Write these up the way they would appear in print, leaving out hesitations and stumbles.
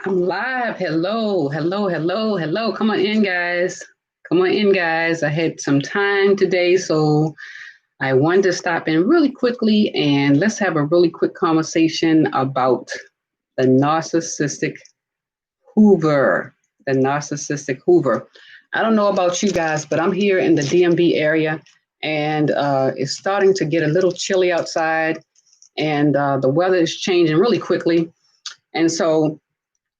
I'm live. Hello, hello, hello, hello. Come on in, guys. Come on in, guys. I had some time today, so I wanted to stop in really quickly and let's have a really quick conversation about the narcissistic hoover. The narcissistic hoover. I don't know about you guys, but I'm here in the DMV area and it's starting to get a little chilly outside and the weather is changing really quickly. And so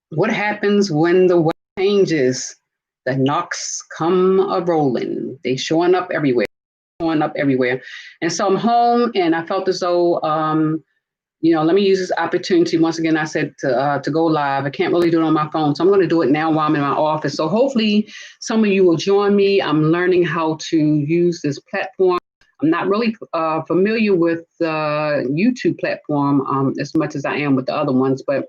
what happens when the weather changes? The knocks come a rolling. They showing up everywhere, showing up everywhere. And so I'm home, and I felt as though, let me use this opportunity once again. I said to go live. I can't really do it on my phone, so I'm going to do it now while I'm in my office. So hopefully, some of you will join me. I'm learning how to use this platform. I'm not really familiar with the YouTube platform as much as I am with the other ones, but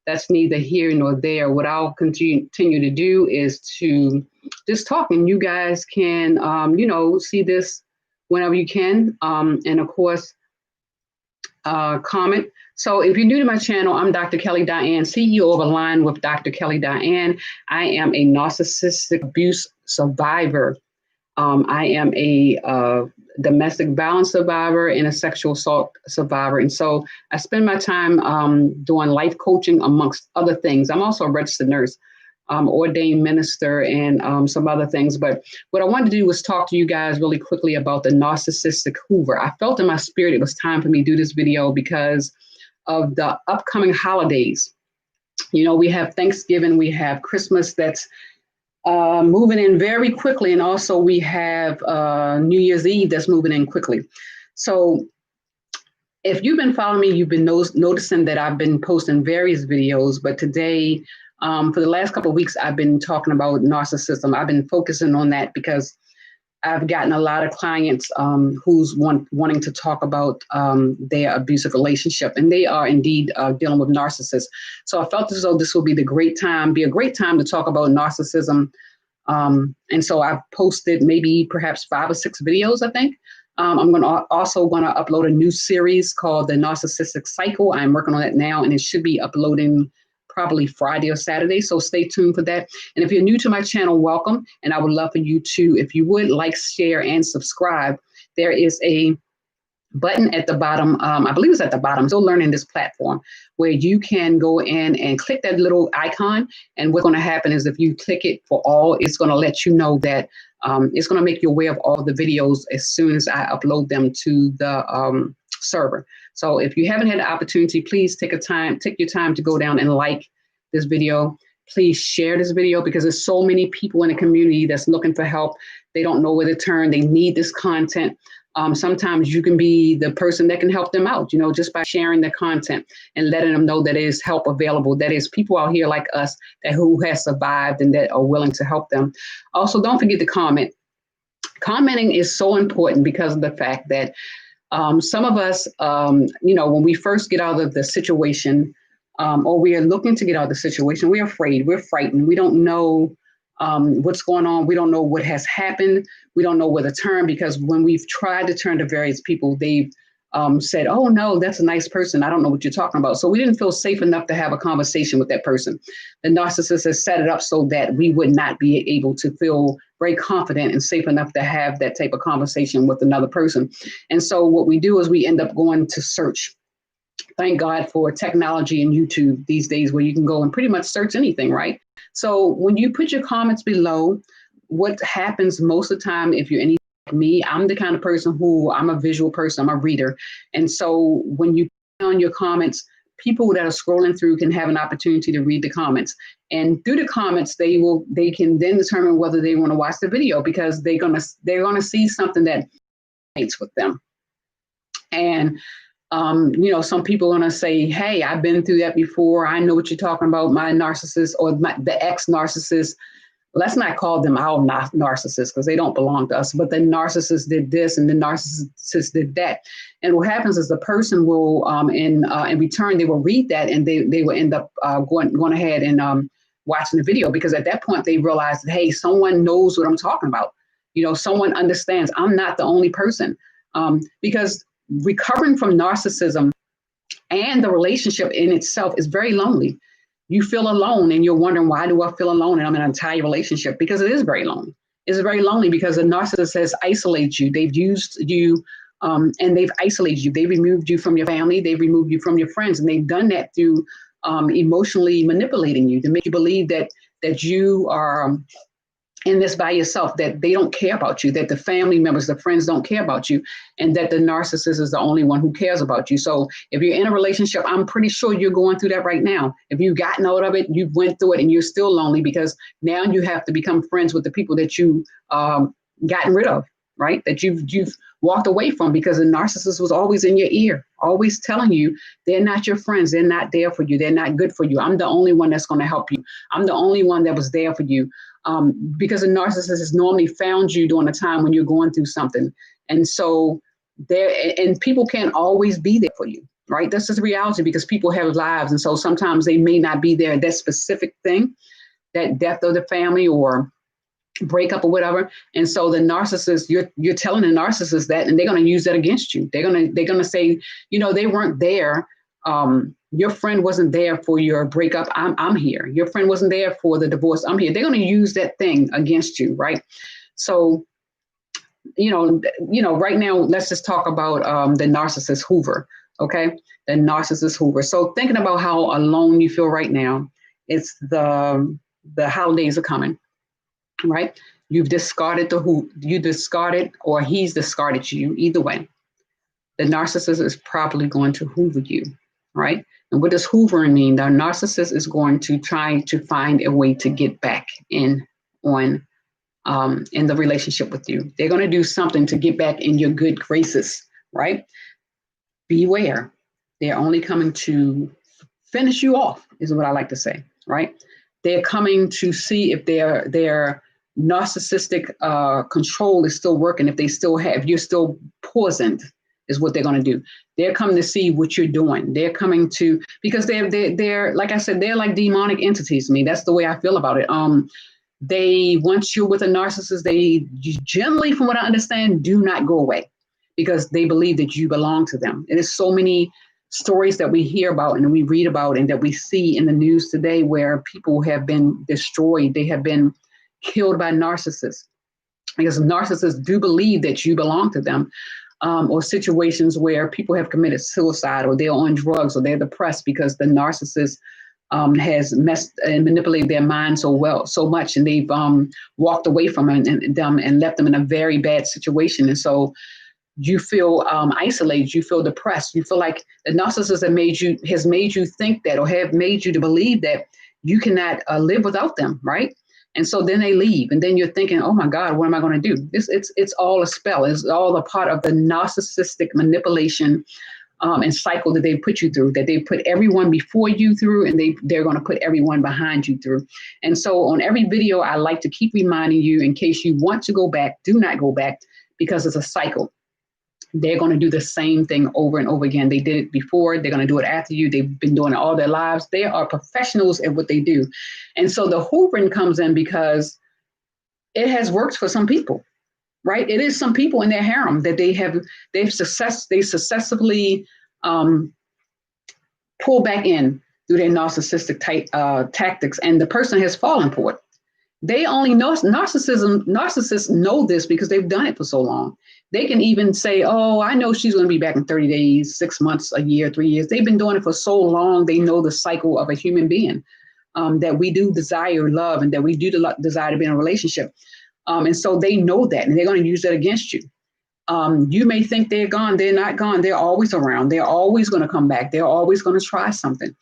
that's neither here nor there. What I'll continue to do is to just talk, and you guys can, see this whenever you can, and of course, comment. So if you're new to my channel, I'm Dr. Kelly Diane, CEO of Align with Dr. Kelly Diane. I am a narcissistic abuse survivor. I am a domestic violence survivor and a sexual assault survivor. And so I spend my time doing life coaching amongst other things. I'm also a registered nurse, ordained minister, and some other things. But what I wanted to do was talk to you guys really quickly about the narcissistic hoover. I felt in my spirit it was time for me to do this video because of the upcoming holidays. You know, we have Thanksgiving, we have Christmas that's moving in very quickly. And also we have New Year's Eve that's moving in quickly. So if you've been following me, you've been noticing that I've been posting various videos, but today, for the last couple of weeks, I've been talking about narcissism. I've been focusing on that because I've gotten a lot of clients who's wanting to talk about their abusive relationship, and they are indeed dealing with narcissists. So I felt as though this will be a great time to talk about narcissism. And so I've posted perhaps 5 or 6 videos, I think. I'm also going to upload a new series called The Narcissistic Cycle. I'm working on it now, and it should be uploading probably Friday or Saturday. So stay tuned for that. And if you're new to my channel, welcome. And I would love for you to, if you would, like, share, and subscribe. There is a button at the bottom. I believe it's at the bottom. Still learning this platform where you can go in and click that little icon. And what's going to happen is if you click it for all, it's going to let you know that it's going to make you aware of all the videos as soon as I upload them to the server. So if you haven't had the opportunity, please take your time to go down and like this video. Please share this video because there's so many people in the community that's looking for help. They don't know where to turn. They need this content. Sometimes you can be the person that can help them out, just by sharing the content and letting them know that there is help available. That is people out here like us who has survived and that are willing to help them. Also, don't forget to comment. Commenting is so important because of the fact that some of us, when we first get out of the situation or we are looking to get out of the situation, we're afraid, we're frightened. We don't know what's going on. We don't know what has happened. We don't know where to turn because when we've tried to turn to various people, they've said, oh, no, that's a nice person. I don't know what you're talking about. So we didn't feel safe enough to have a conversation with that person. The narcissist has set it up so that we would not be able to feel very confident and safe enough to have that type of conversation with another person. And so what we do is we end up going to search. Thank God for technology and YouTube these days where you can go and pretty much search anything, right? So when you put your comments below, what happens most of the time, if you're anything like me, I'm the kind of person I'm a visual person, I'm a reader. And so when you put on your comments, people that are scrolling through can have an opportunity to read the comments. And through the comments, they can then determine whether they want to watch the video because they're gonna see something that resonates with them. And some people are going to say, hey, I've been through that before. I know what you're talking about, my narcissist or the ex-narcissist. Let's not call them our narcissists because they don't belong to us. But the narcissist did this and the narcissist did that. And what happens is the person will, in return, they will read that and they will end up going ahead and watching the video because at that point they realize that, hey, someone knows what I'm talking about. Someone understands. I'm not the only person because recovering from narcissism and the relationship in itself is very lonely. you feel alone and you're wondering, why do I feel alone? And I'm in an entire relationship, because it is very lonely. It's very lonely because the narcissist has isolated you. They've used you and they've isolated you. They removed you from your family. They've removed you from your friends. And they've done that through emotionally manipulating you to make you believe that you are in this by yourself, that they don't care about you, that the family members, the friends don't care about you, and that the narcissist is the only one who cares about you. So if you're in a relationship, I'm pretty sure you're going through that right now. If you've gotten out of it, you went through it, and you're still lonely because now you have to become friends with the people that you gotten rid of, right? That you've walked away from, because the narcissist was always in your ear, always telling you they're not your friends. They're not there for you. They're not good for you. I'm the only one that's going to help you. I'm the only one that was there for you. Because a narcissist has normally found you during a time when you're going through something. And so and people can't always be there for you, right? That's just reality, because people have lives. And so sometimes they may not be there at that specific thing, that death of the family or breakup or whatever. And so the narcissist, you're telling the narcissist that, and they're going to use that against you. They're going to say, they weren't there. Your friend wasn't there for your breakup. I'm here. Your friend wasn't there for the divorce. I'm here. They're going to use that thing against you, right? So, right now, let's just talk about the narcissist hoover, okay? The narcissist hoover. So thinking about how alone you feel right now, it's the holidays are coming, right? You've discarded you discarded, or he's discarded you, either way. The narcissist is probably going to hoover you, right? And what does hoovering mean? The narcissist is going to try to find a way to get back in the relationship with you. They're going to do something to get back in your good graces, right? Beware. They're only coming to finish you off, is what I like to say, right? They're coming to see if their narcissistic control is still working, if you're still poisoned, is what they're going to do. They're coming to see what you're doing. They're coming to, because they're like I said, they're like demonic entities to me. That's the way I feel about it. Once you're with a narcissist, they generally, from what I understand, do not go away, because they believe that you belong to them. And there's so many stories that we hear about and we read about and that we see in the news today where people have been destroyed. They have been killed by narcissists, because narcissists do believe that you belong to them. Or situations where people have committed suicide, or they're on drugs, or they're depressed because the narcissist has messed and manipulated their mind so much, and they've walked away from them and left them in a very bad situation. And so you feel isolated, you feel depressed, you feel like the narcissist has made you think that, or have made you to believe that you cannot live without them, right? And so then they leave, and then you're thinking, oh my God, what am I going to do? It's all a spell. It's all a part of the narcissistic manipulation and cycle that they put you through, that they put everyone before you through, and they're going to put everyone behind you through. And so on every video, I like to keep reminding you, in case you want to go back, do not go back, because it's a cycle. They're going to do the same thing over and over again. They did it before. They're going to do it after you. They've been doing it all their lives. They are professionals at what they do. And so the hoovering comes in because it has worked for some people, right? It is some people in their harem that they've successfully pulled back in through their narcissistic tactics, and the person has fallen for it. They only know narcissists know this because they've done it for so long. They can even say, oh, I know she's going to be back in 30 days, 6 months, a year, 3 years. They've been doing it for so long. They know the cycle of a human being, that we do desire love, and that we do desire to be in a relationship. And so they know that, and they're going to use that against you. You may think they're gone. They're not gone. They're always around. They're always going to come back. They're always going to try something,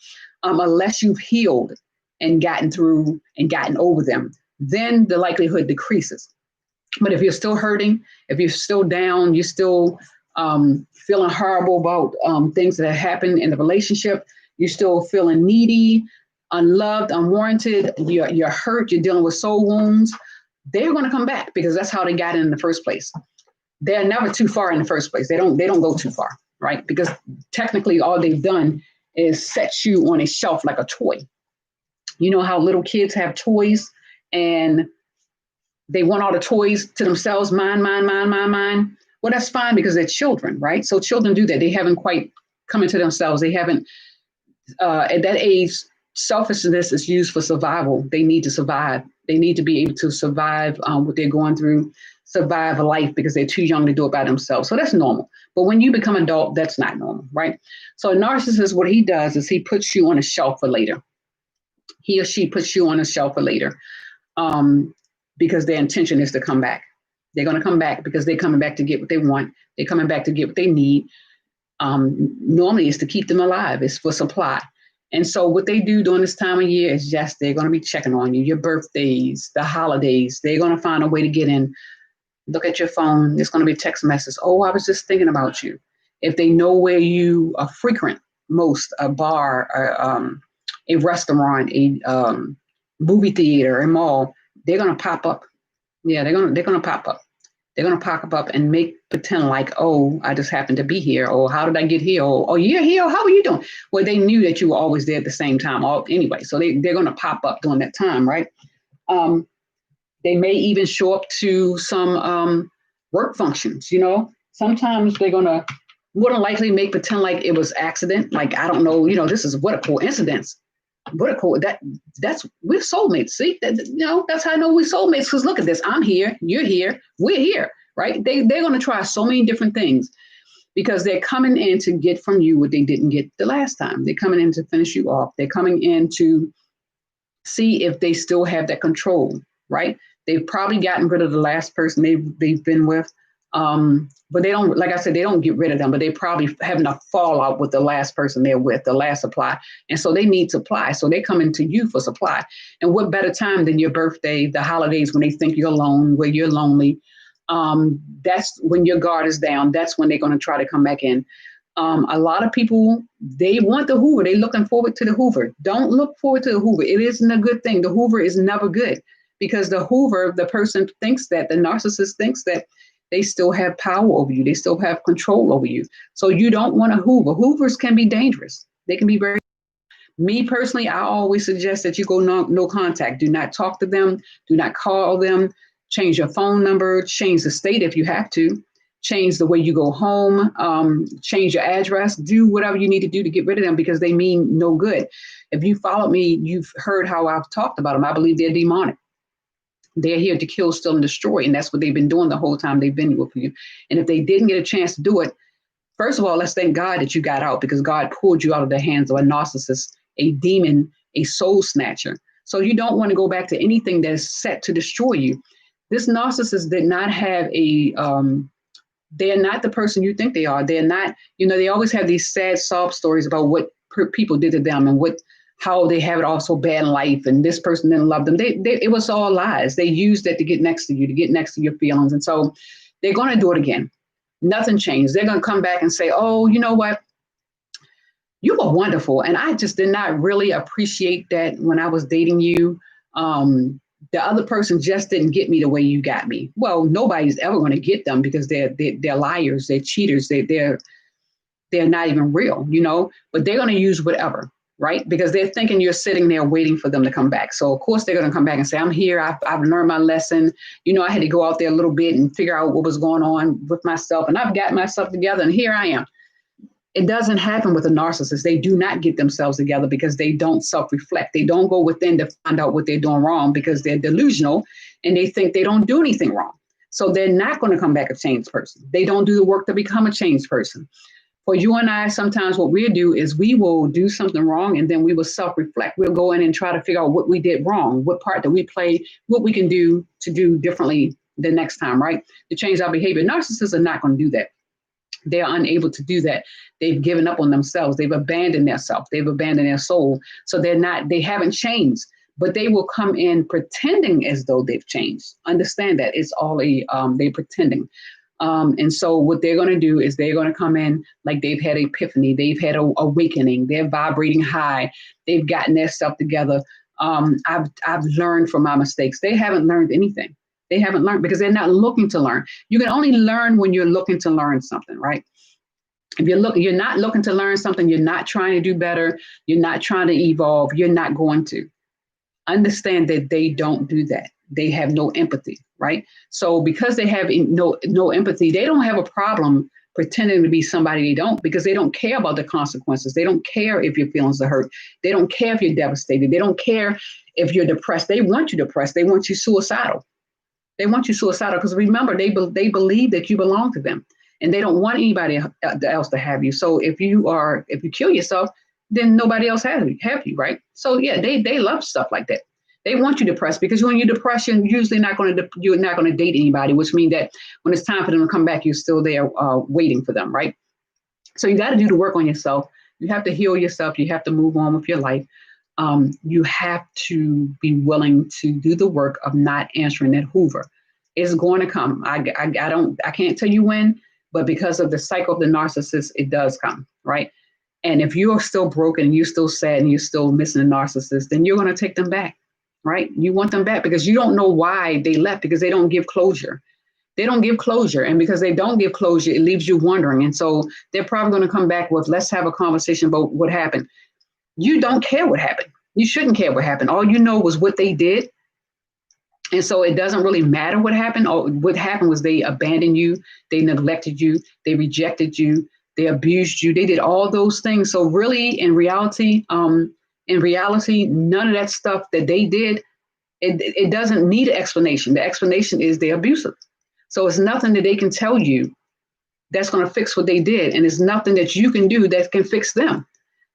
unless you've healed and gotten through and gotten over them. Then the likelihood decreases. But if you're still hurting, if you're still down, you're still feeling horrible about things that have happened in the relationship, you're still feeling needy, unloved, unwarranted, you're hurt, you're dealing with soul wounds, they're going to come back, because that's how they got in the first place. They're never too far in the first place. They don't go too far, right? Because technically all they've done is set you on a shelf like a toy. You know how little kids have toys, and they want all the toys to themselves, mine. Well, that's fine, because they're children, right? So children do that. They haven't quite come into themselves. They haven't, at that age, Selfishness is used for survival. They need to survive. They need to be able to survive what they're going through, survive a life because they're too young to do it by themselves. So that's normal. But when you become adult, that's not normal, right? So a narcissist, what he does is he puts you on a shelf for later. He or she puts you on a shelf for later because their intention is to come back. They're going to come back because they're coming back to get what they want. They're coming back to get what they need. Normally it's to keep them alive. It's for supply. And so what they do during this time of year is just, they're going to be checking on you, your birthdays, the holidays. They're going to find a way to get in, look at your phone. There's going to be a text message. Oh, I was just thinking about you. If they know where you are frequent most, a bar, a restaurant, a movie theater, a mall, they're going to pop up. Yeah, they're going to pop up. They're going to pop up and pretend like, oh, I just happened to be here. Or how did I get here? Or, oh, you're here. How are you doing? Well, they knew that you were always there at the same time. Anyway, so they're going to pop up during that time, right? They may even show up to some work functions, you know. Sometimes they're going to more than likely pretend like it was accident. Like, I don't know, you know, this is what a coincidence. We're soulmates. See, that's how I know we're soulmates. Because look at this, I'm here, you're here, we're here, right? They're going to try so many different things because they're coming in to get from you what they didn't get the last time. They're coming in to finish you off. They're coming in to see if they still have that control, right? They've probably gotten rid of the last person they've been with. But they don't, like I said, they don't get rid of them, but they probably having a fallout with the last person they're with, the last supply. And so they need supply. So they come into you for supply. And what better time than your birthday, the holidays, when they think you're alone, where you're lonely. That's when your guard is down. That's when they're going to try to come back in. A lot of people, they want the hoover. They're looking forward to the hoover. Don't look forward to the hoover. It isn't a good thing. The hoover is never good because the hoover, the person thinks that, the narcissist thinks that they still have power over you. They still have control over you. So you don't want a hoover. Hoovers can be dangerous. They can be very. Me personally, I always suggest that you go no contact. Do not talk to them. Do not call them. Change your phone number. Change the state if you have to. Change the way you go home. Change your address. Do whatever you need to do to get rid of them because they mean no good. If you followed me, you've heard how I've talked about them. I believe they're demonic. They're here to kill, steal, and destroy. And that's what they've been doing the whole time they've been with you. And if they didn't get a chance to do it, first of all, let's thank God that you got out because God pulled you out of the hands of a narcissist, a demon, a soul snatcher. So you don't want to go back to anything that is set to destroy you. This narcissist did not have they're not the person you think they are. They're not, they always have these sad sob stories about what people did to them and how they have it all so bad in life and this person didn't love them. It was all lies. They used that to get next to you, to get next to your feelings. And so they're going to do it again. Nothing changed. They're going to come back and say, oh, you know what? You were wonderful. And I just did not really appreciate that when I was dating you. The other person just didn't get me the way you got me. Well, nobody's ever going to get them because they're liars. They're cheaters. They're not even real, but they're going to use whatever. Right? Because they're thinking you're sitting there waiting for them to come back. So of course they're going to come back and say, I'm here. I've learned my lesson. I had to go out there a little bit and figure out what was going on with myself. And I've got myself together and here I am. It doesn't happen with a narcissist. They do not get themselves together because they don't self-reflect. They don't go within to find out what they're doing wrong because they're delusional and they think they don't do anything wrong. So they're not going to come back a changed person. They don't do the work to become a changed person. For you and I, sometimes what we'll do is we will do something wrong and then we will self-reflect. We'll go in and try to figure out what we did wrong, what part that we played, what we can do to do differently the next time, right? To change our behavior. Narcissists are not going to do that. They're unable to do that. They've given up on themselves. They've abandoned their self. They've abandoned their soul. So they haven't changed, but they will come in pretending as though they've changed. Understand that it's all they're pretending. And so what they're going to do is they're going to come in like they've had an epiphany. They've had an awakening. They're vibrating high. They've gotten their stuff together. I've learned from my mistakes. They haven't learned anything. They haven't learned because they're not looking to learn. You can only learn when you're looking to learn something, right? If you're not looking to learn something, you're not trying to do better. You're not trying to evolve. You're not going to. Understand that they don't do that. They have no empathy, right? So because they have no empathy, they don't have a problem pretending to be somebody they don't, because they don't care about the consequences. They don't care if your feelings are hurt. They don't care if you're devastated. They don't care if you're depressed. They want you depressed. They want you suicidal. They want you suicidal because remember, they believe that you belong to them, and they don't want anybody else to have you. So if you kill yourself, then nobody else have you, right? So yeah, they love stuff like that. They want you depressed because when you're depressed, you're usually not going to date anybody, which means that when it's time for them to come back, you're still there waiting for them, right? So you got to do the work on yourself. You have to heal yourself. You have to move on with your life. You have to be willing to do the work of not answering that hoover. It's going to come. I can't tell you when, but because of the cycle of the narcissist, it does come, right? And if you're still broken, you're still sad, and you're still missing a narcissist, then you're going to take them back, right? You want them back because you don't know why they left, because they don't give closure. They don't give closure. And because they don't give closure, it leaves you wondering. And so they're probably going to come back with, let's have a conversation about what happened. You don't care what happened. You shouldn't care what happened. All you know was what they did. And so it doesn't really matter what happened. Or what happened was they abandoned you. They neglected you. They rejected you. They abused you. They did all those things. So really, in reality, none of that stuff that they did, it doesn't need an explanation. The explanation is they're abusive. So it's nothing that they can tell you that's going to fix what they did. And it's nothing that you can do that can fix them.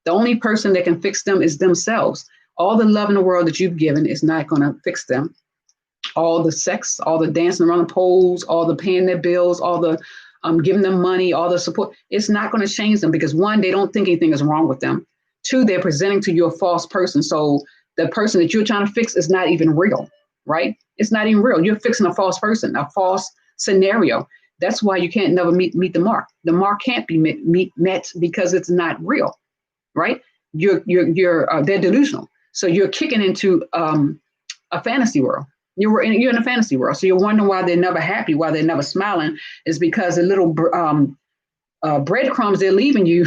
The only person that can fix them is themselves. All the love in the world that you've given is not going to fix them. All the sex, all the dancing around the poles, all the paying their bills, all the giving them money, all the support, it's not going to change them because one, they don't think anything is wrong with them. Two, they're presenting to you a false person. So the person that you're trying to fix is not even real, right? It's not even real. You're fixing a false person, a false scenario. That's why you can't never meet the mark. The mark can't be met because it's not real, right? They're delusional. So you're kicking into a fantasy world. You're in a fantasy world. So you're wondering why they're never happy, why they're never smiling, is because the little breadcrumbs they're leaving you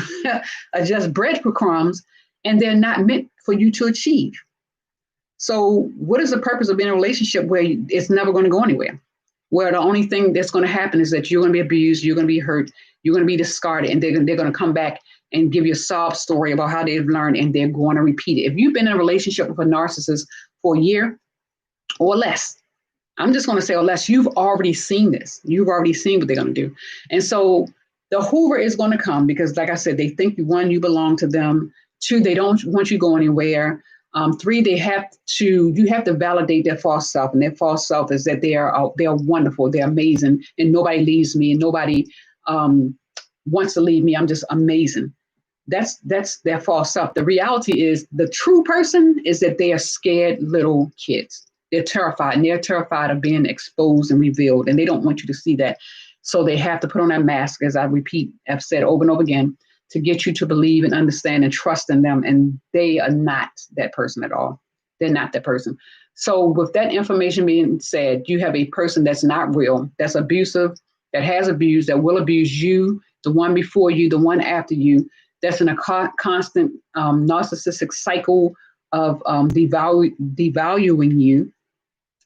are just breadcrumbs, and they're not meant for you to achieve. So what is the purpose of being in a relationship where it's never going to go anywhere? Where the only thing that's going to happen is that you're going to be abused, you're going to be hurt, you're going to be discarded, and they're going to come back and give you a sob story about how they've learned, and they're going to repeat it. If you've been in a relationship with a narcissist for a year or less, I'm just going to say or less, you've already seen this. You've already seen what they're going to do. And so the hoover is going to come because, like I said, they think, one, you belong to them. Two, they don't want you to go anywhere. Three, you have to validate their false self, and their false self is that they are wonderful, they're amazing, and nobody leaves me, and nobody wants to leave me. I'm just amazing. That's their false self. The reality is the true person is that they are scared little kids. They're terrified, and they're terrified of being exposed and revealed, and they don't want you to see that. So they have to put on that mask, as I've said over and over again, to get you to believe and understand and trust in them. And they are not that person at all. They're not that person. So with that information being said, you have a person that's not real, that's abusive, that has abused, that will abuse you, the one before you, the one after you, that's in a constant narcissistic cycle of devaluing you,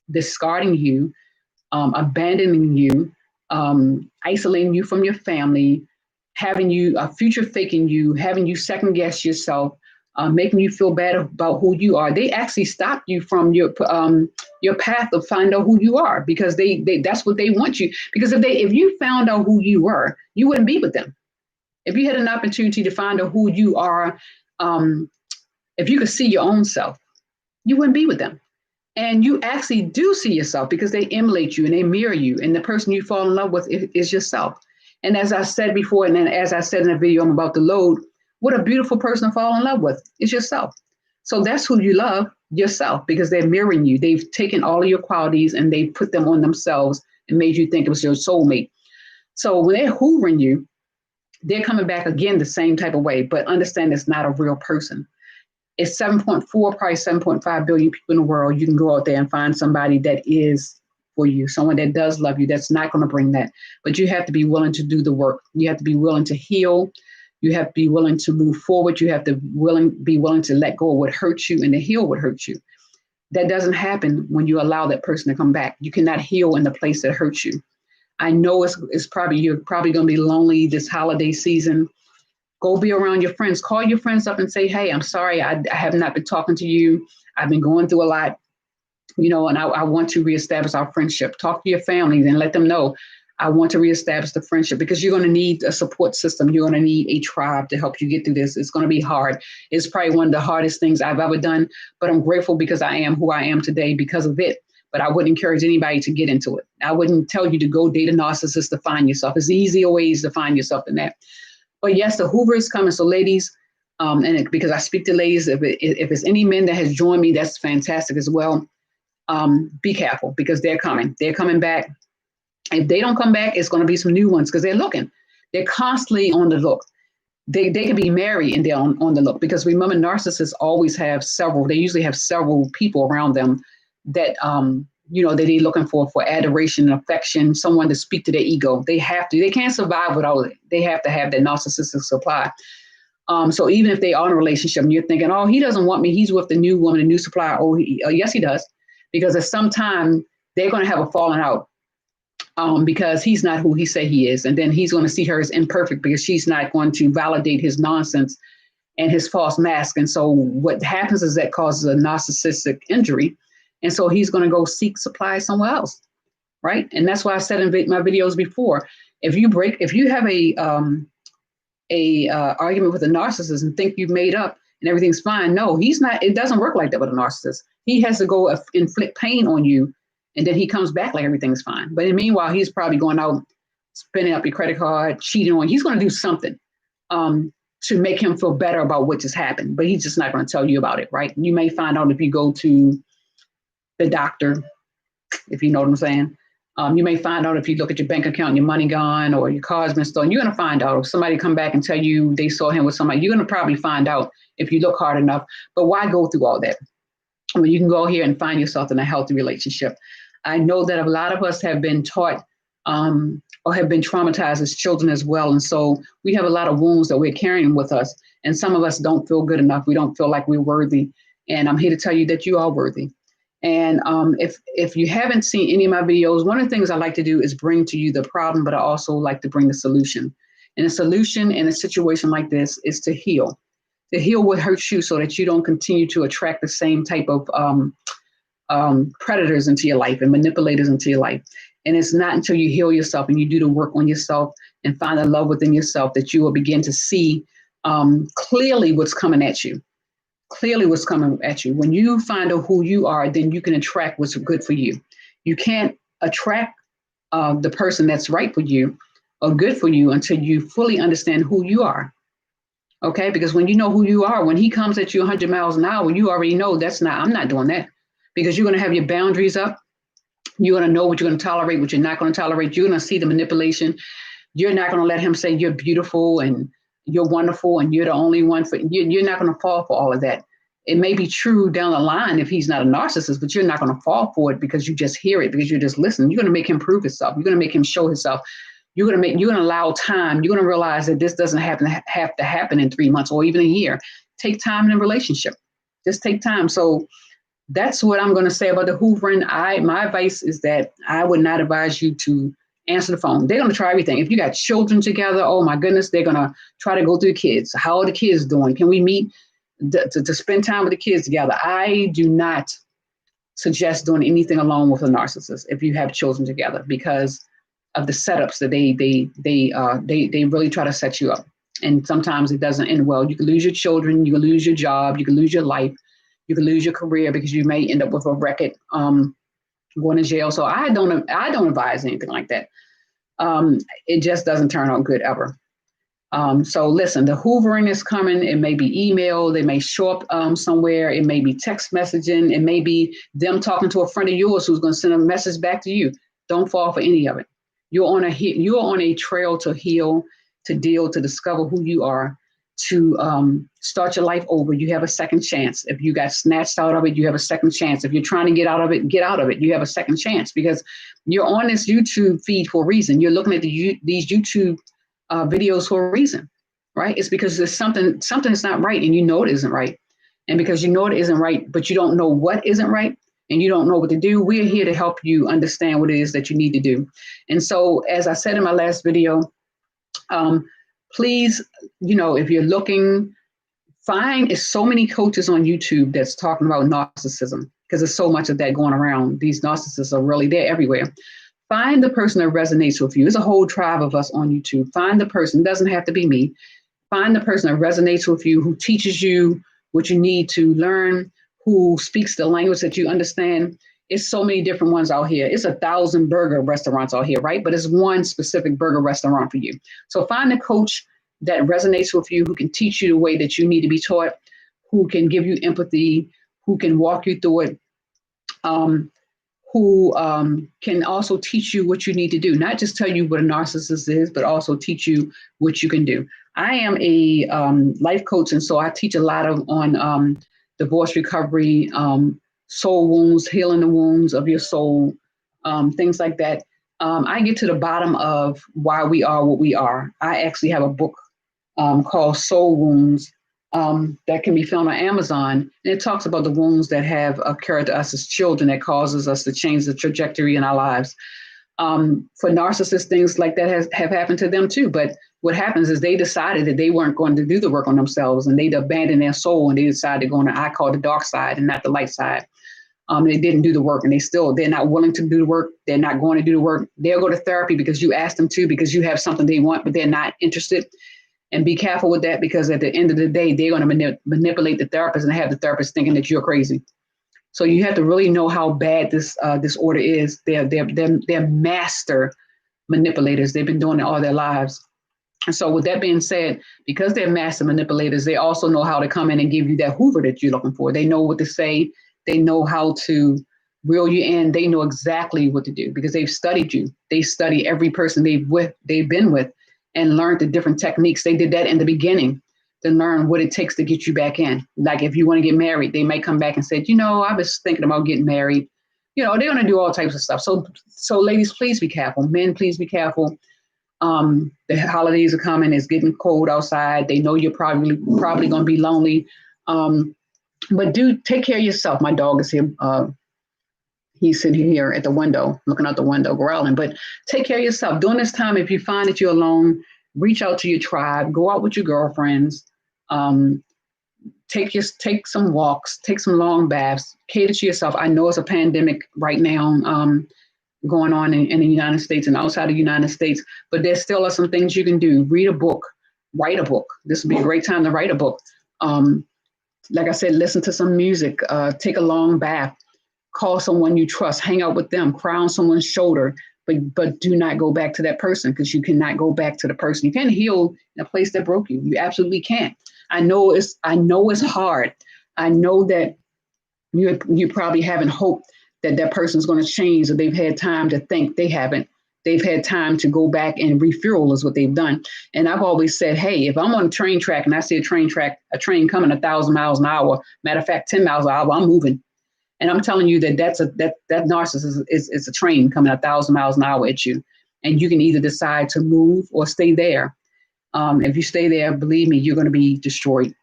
discarding you, abandoning you, isolating you from your family, having you future faking you, having you second guess yourself, making you feel bad about who you are. They actually stop you from your path of find out who you are, because they that's what they want you. Because if you found out who you were, you wouldn't be with them. If you had an opportunity to find out who you are, if you could see your own self, you wouldn't be with them. And you actually do see yourself because they emulate you and they mirror you. And the person you fall in love with is yourself. And as I said before, and then as I said in the video I'm about to load, what a beautiful person to fall in love with is yourself. So that's who you love, yourself, because they're mirroring you. They've taken all of your qualities and they put them on themselves and made you think it was your soulmate. So when they're hoovering you, they're coming back again the same type of way, but understand it's not a real person. It's 7.4, probably 7.5 billion people in the world. You can go out there and find somebody that is for you, someone that does love you, that's not going to bring that. But you have to be willing to do the work. You have to be willing to heal. You have to be willing to move forward. You have to be willing to let go of what hurts you and to heal what hurts you. That doesn't happen when you allow that person to come back. You cannot heal in the place that hurts you. I know you're probably going to be lonely this holiday season. Go be around your friends. Call your friends up and say, hey, I'm sorry, I have not been talking to you. I've been going through a lot, and I want to reestablish our friendship. Talk to your families and let them know I want to reestablish the friendship, because you're going to need a support system. You're going to need a tribe to help you get through this. It's going to be hard. It's probably one of the hardest things I've ever done, but I'm grateful because I am who I am today because of it. But I wouldn't encourage anybody to get into it. I wouldn't tell you to go date a narcissist to find yourself. There's easier ways to find yourself than that. But yes, the Hoover is coming. So ladies, because I speak to ladies, if it's any men that has joined me, that's fantastic as well. Be careful, because they're coming. They're coming back. If they don't come back, it's going to be some new ones, because they're looking. They're constantly on the look. They can be married and they're on the look, because remember, narcissists always have they usually have several people around them that, that they're looking for adoration and affection, someone to speak to their ego. They can't survive without it. They have to have that narcissistic supply. So even if they are in a relationship and you're thinking, oh, he doesn't want me, he's with the new woman, the new supplier. Oh, yes, he does. Because at some time they're going to have a falling out. Because he's not who he say he is. And then he's going to see her as imperfect, because she's not going to validate his nonsense and his false mask. And so what happens is that causes a narcissistic injury. And so he's going to go seek supply somewhere else. Right. And that's why I said in my videos before, if you have a argument with a narcissist and think you've made up and everything's fine. No, he's not. It doesn't work like that with a narcissist. He has to go inflict pain on you. And then he comes back like everything's fine. But meanwhile, he's probably going out, spending up your credit card, cheating on you. He's going to do something to make him feel better about what just happened. But he's just not going to tell you about it, right? You may find out if you go to the doctor, if you know what I'm saying. You may find out if you look at your bank account and your money gone, or your car's been stolen. You're going to find out. If somebody come back and tell you they saw him with somebody, you're going to probably find out if you look hard enough. But why go through all that? I mean, you can go here and find yourself in a healthy relationship. I know that a lot of us have been taught or have been traumatized as children as well. And so we have a lot of wounds that we're carrying with us. And some of us don't feel good enough. We don't feel like we're worthy. And I'm here to tell you that you are worthy. And if you haven't seen any of my videos, one of the things I like to do is bring to you the problem, but I also like to bring the solution. And the solution in a situation like this is to heal what hurts you, so that you don't continue to attract the same type of predators into your life and manipulators into your life. And it's not until you heal yourself and you do the work on yourself and find the love within yourself that you will begin to see clearly what's coming at you. When you find out who you are, then you can attract what's good for you. You can't attract the person that's right for you or good for you until you fully understand who you are. Okay, because when you know who you are, when he comes at you 100 miles an hour, you already know I'm not doing that, because you're going to have your boundaries up. You're going to know what you're going to tolerate, what you're not going to tolerate. You're going to see the manipulation. You're not going to let him say you're beautiful and you're wonderful and you're the only one for you. You're not going to fall for all of that. It may be true down the line if he's not a narcissist, but you're not going to fall for it because you just hear it, because you're just listening. You're going to make him prove himself. You're going to make him show himself. You're going to allow time. You're going to realize that this doesn't have to happen in 3 months or even a year. Take time in a relationship. Just take time. So that's what I'm going to say about the hoovering. My advice is that I would not advise you to answer the phone. They're going to try everything. If you got children together, oh my goodness, they're going to try to go through the kids. How are the kids doing? Can we meet to spend time with the kids together? I do not suggest doing anything alone with a narcissist if you have children together, because of the setups that they really try to set you up. And sometimes it doesn't end well. You can lose your children, you can lose your job, you can lose your life, you can lose your career, because you may end up with a record, going to jail. So I don't advise anything like that. It just doesn't turn out good ever. So listen, the hoovering is coming. It may be email. They may show up somewhere. It may be text messaging. It may be them talking to a friend of yours who's going to send a message back to you. Don't fall for any of it. You're on a trail to heal, to deal, to discover who you are, to start your life over. You have a second chance. If you got snatched out of it, you have a second chance. If you're trying to get out of it, you have a second chance, because you're on this YouTube feed for a reason. You're looking at these YouTube videos for a reason, right? It's because there's something that's not right, and you know it isn't right. And because you know it isn't right, but you don't know what isn't right, and you don't know what to do, we're here to help you understand what it is that you need to do. And so, as I said in my last video, please, if you're looking, there's so many coaches on YouTube that's talking about narcissism, because there's so much of that going around. These narcissists are really, they're everywhere. Find the person that resonates with you. There's a whole tribe of us on YouTube. Find the person, it doesn't have to be me. Find the person that resonates with you, who teaches you what you need to learn, who speaks the language that you understand. It's so many different ones out here. It's 1,000 burger restaurants out here, right? But it's one specific burger restaurant for you. So find a coach that resonates with you, who can teach you the way that you need to be taught, who can give you empathy, who can walk you through it, who can also teach you what you need to do, not just tell you what a narcissist is, but also teach you what you can do. I am a life coach, and so I teach a lot on divorce recovery, soul wounds, healing the wounds of your soul, things like that. I get to the bottom of why we are what we are. I actually have a book called Soul Wounds that can be found on Amazon. And it talks about the wounds that have occurred to us as children that causes us to change the trajectory in our lives. For narcissists, things like that have happened to them too. But what happens is they decided that they weren't going to do the work on themselves, and they'd abandoned their soul, and they decided to go on the, I call the dark side and not the light side. They didn't do the work, and they're not willing to do the work. They're not going to do the work. They'll go to therapy because you asked them to, because you have something they want, but they're not interested. And be careful with that, because at the end of the day, they're going to manipulate the therapist and have the therapist thinking that you're crazy. So you have to really know how bad this disorder is. They're master manipulators. They've been doing it all their lives. And so with that being said, because they're master manipulators, they also know how to come in and give you that hoover that you're looking for. They know what to say. They know how to reel you in. They know exactly what to do, because they've studied you. They study every person they've been with and learned the different techniques. They did that in the beginning to learn what it takes to get you back in. Like if you want to get married, they may come back and say, I was thinking about getting married. They're going to do all types of stuff. So ladies, please be careful. Men, please be careful. The holidays are coming. It's getting cold outside. They know you're probably going to be lonely. But do take care of yourself. My dog is here. He's sitting here at the window, looking out the window, growling. But take care of yourself. During this time, if you find that you're alone, reach out to your tribe. Go out with your girlfriends. Take some walks. Take some long baths. Cater to yourself. I know it's a pandemic right now going on in the United States and outside of the United States, but there still are some things you can do. Read a book. Write a book. This would be a great time to write a book. Like I said, listen to some music. Take a long bath. Call someone you trust, hang out with them, cry on someone's shoulder, but do not go back to that person, because you cannot go back to the person. You can't heal in a place that broke you. You absolutely can't. I know it's hard. I know that you probably haven't hoped that person's going to change, or they've had time to think. They haven't. They've had time to go back and refuel is what they've done. And I've always said, hey, if I'm on a train track and I see a train coming 1,000 miles an hour, matter of fact, 10 miles an hour, I'm moving. And I'm telling you that that narcissist is a train coming 1,000 miles an hour at you. And you can either decide to move or stay there. If you stay there, believe me, you're going to be destroyed.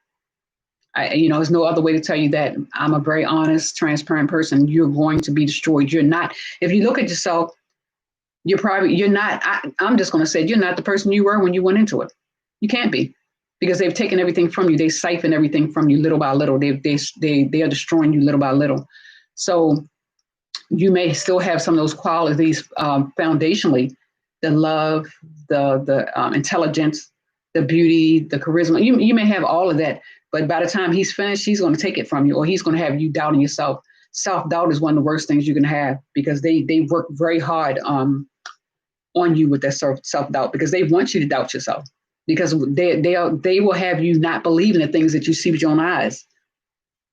There's no other way to tell you that. I'm a very honest, transparent person. You're going to be destroyed. You're not. If you look at yourself, you're not. I'm just going to say you're not the person you were when you went into it. You can't be. Because they've taken everything from you. They siphon everything from you little by little. They are destroying you little by little. So you may still have some of those qualities foundationally, the love, the intelligence, the beauty, the charisma. You may have all of that, but by the time he's finished, he's going to take it from you, or he's going to have you doubting yourself. Self-doubt is one of the worst things you can have, because they work very hard on you with that self-doubt, because they want you to doubt yourself. Because they will have you not believe in the things that you see with your own eyes,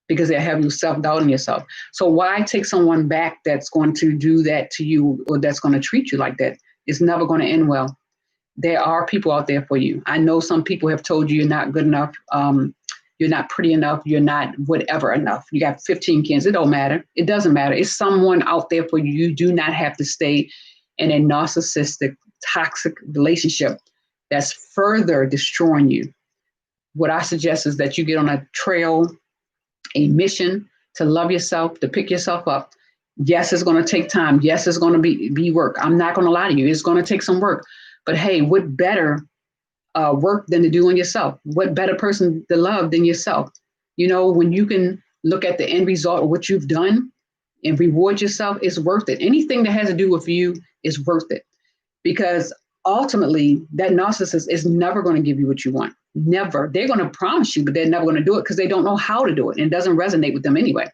because they have you self-doubting yourself. So why take someone back that's going to do that to you, or that's going to treat you like that? It's never going to end well. There are people out there for you. I know some people have told you you're not good enough. You're not pretty enough. You're not whatever enough. You got 15 kids. It don't matter. It doesn't matter. It's someone out there for you. You do not have to stay in a narcissistic, toxic relationship that's further destroying you. What I suggest is that you get on a trail, a mission to love yourself, to pick yourself up, Yes, it's going to take time. Yes, it's going to be work. I'm not going to lie to you. It's going to take some work. But hey, what better work than to do on yourself? What better person to love than yourself? You know, when you can look at the end result of what you've done and reward yourself, it's worth it. Anything that has to do with you is worth it, because ultimately that narcissist is never going to give you what you want. Never. They're going to promise you, but they're never going to do it because they don't know how to do it, and it doesn't resonate with them anyway.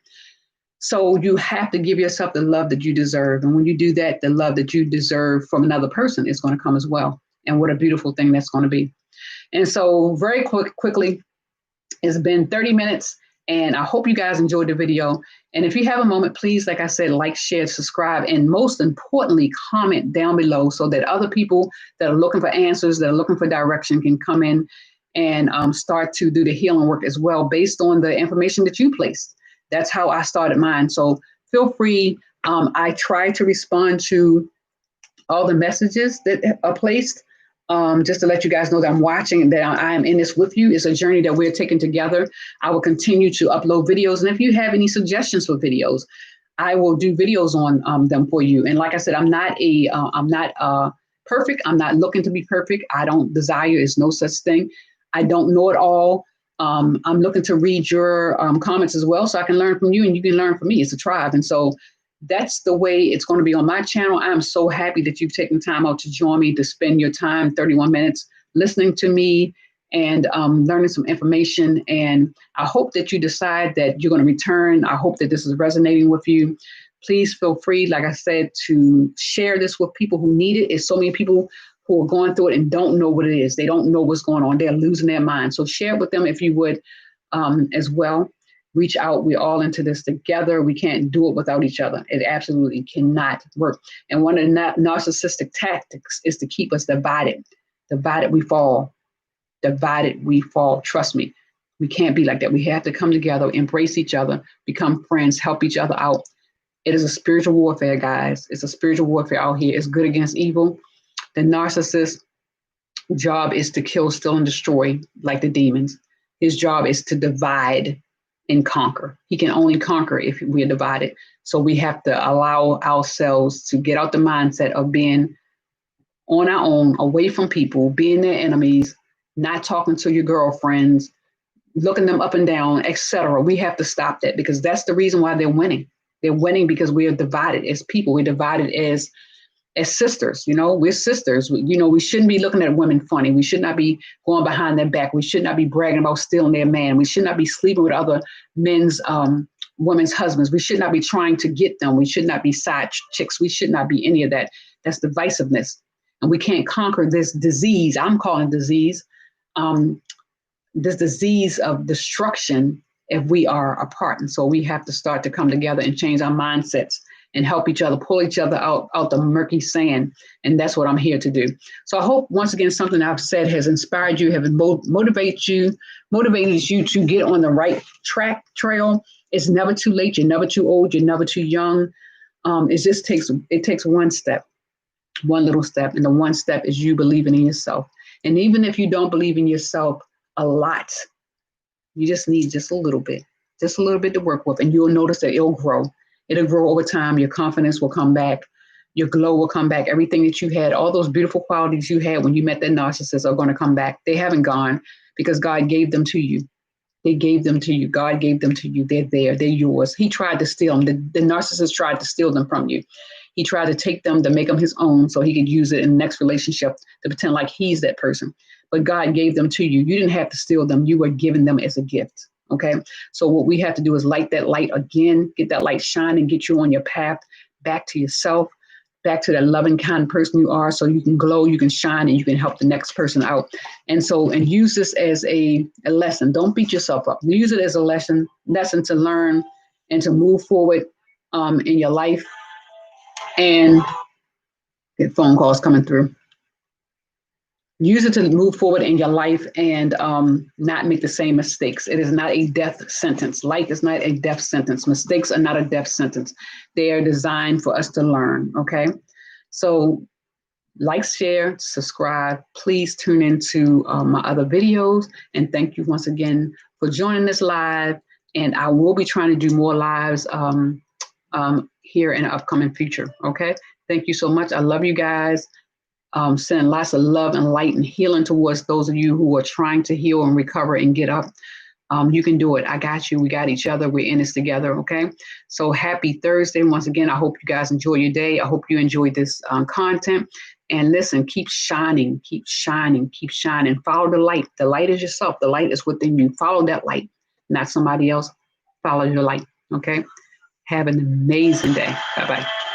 So you have to give yourself the love that you deserve. And when you do that, the love that you deserve from another person is going to come as well. And what a beautiful thing that's going to be. And so very quickly, it's been 30 minutes, and I hope you guys enjoyed the video. And if you have a moment, please, like I said, like, share, subscribe, and most importantly, comment down below so that other people that are looking for answers, that are looking for direction, can come in and start to do the healing work as well based on the information that you placed. That's how I started mine. So feel free. I try to respond to all the messages that are placed. Just to let you guys know that I'm watching and that I am in this with you. It's a journey that we're taking together. I will continue to upload videos. And if you have any suggestions for videos, I will do videos on them for you. And like I said, I'm not perfect. I'm not looking to be perfect. I don't desire. There's no such thing. I don't know it all. I'm looking to read your comments as well, so I can learn from you and you can learn from me. It's a tribe. And so that's the way it's going to be on my channel. I'm so happy that you've taken time out to join me, to spend your time, 31 minutes, listening to me and learning some information. And I hope that you decide that you're going to return. I hope that this is resonating with you. Please feel free, like I said, to share this with people who need it. It's so many people who are going through it and don't know what it is. They don't know what's going on. They're losing their mind. So share it with them if you would as well. Reach out. We're all into this together. We can't do it without each other. It absolutely cannot work. And one of the narcissistic tactics is to keep us divided. Divided, we fall. Divided, we fall. Trust me. We can't be like that. We have to come together, embrace each other, become friends, help each other out. It is a spiritual warfare, guys. It's a spiritual warfare out here. It's good against evil. The narcissist's job is to kill, steal, and destroy like the demons. His job is to divide and conquer. He can only conquer if we're divided. So we have to allow ourselves to get out the mindset of being on our own, away from people, being their enemies, not talking to your girlfriends, looking them up and down, etc. We have to stop that, because that's the reason why they're winning. They're winning because we are divided as people. We're divided as sisters. You know, we're sisters. We shouldn't be looking at women funny. We should not be going behind their back. We should not be bragging about stealing their man. We should not be sleeping with other women's husbands. We should not be trying to get them. We should not be side chicks. We should not be any of that. That's divisiveness. And we can't conquer this disease. I'm calling disease, this disease of destruction, if we are apart. And so we have to start to come together and change our mindsets and help each other, pull each other out the murky sand. And that's what I'm here to do. So I hope, once again, something I've said has inspired you, have motivated you to get on the right trail. It's never too late. You're never too old. You're never too young. It takes one step, one little step. And the one step is you believing in yourself. And even if you don't believe in yourself a lot, you just need just a little bit to work with. And you'll notice that it'll grow. It'll grow over time. Your confidence will come back. Your glow will come back. Everything that you had, all those beautiful qualities you had when you met that narcissist, are going to come back. They haven't gone, because God gave them to you. They gave them to you. God gave them to you. They're there. They're yours. He tried to steal them. The narcissist tried to steal them from you. He tried to take them to make them his own so he could use it in the next relationship to pretend like he's that person. But God gave them to you. You didn't have to steal them. You were given them as a gift. Okay. So what we have to do is light that light again, get that light shining, get you on your path back to yourself, back to that loving, kind person you are, so you can glow, you can shine, and you can help the next person out. And use this as a lesson. Don't beat yourself up. Use it as a lesson to learn and to move forward in your life. And get phone calls coming through. Use it to move forward in your life and not make the same mistakes. It is not a death sentence. Life is not a death sentence. Mistakes are not a death sentence. They are designed for us to learn, okay? So like, share, subscribe. Please tune into my other videos. And thank you once again for joining this live. And I will be trying to do more lives here in the upcoming future. Okay. Thank you so much. I love you guys. Send lots of love and light and healing towards those of you who are trying to heal and recover and get up. You can do it. I got you. We got each other. We're in this together. Okay. So happy Thursday. Once again, I hope you guys enjoy your day. I hope you enjoy this content. And listen, keep shining, keep shining, keep shining. Follow the light. The light is yourself. The light is within you. Follow that light, not somebody else. Follow your light. Okay. Have an amazing day. Bye-bye.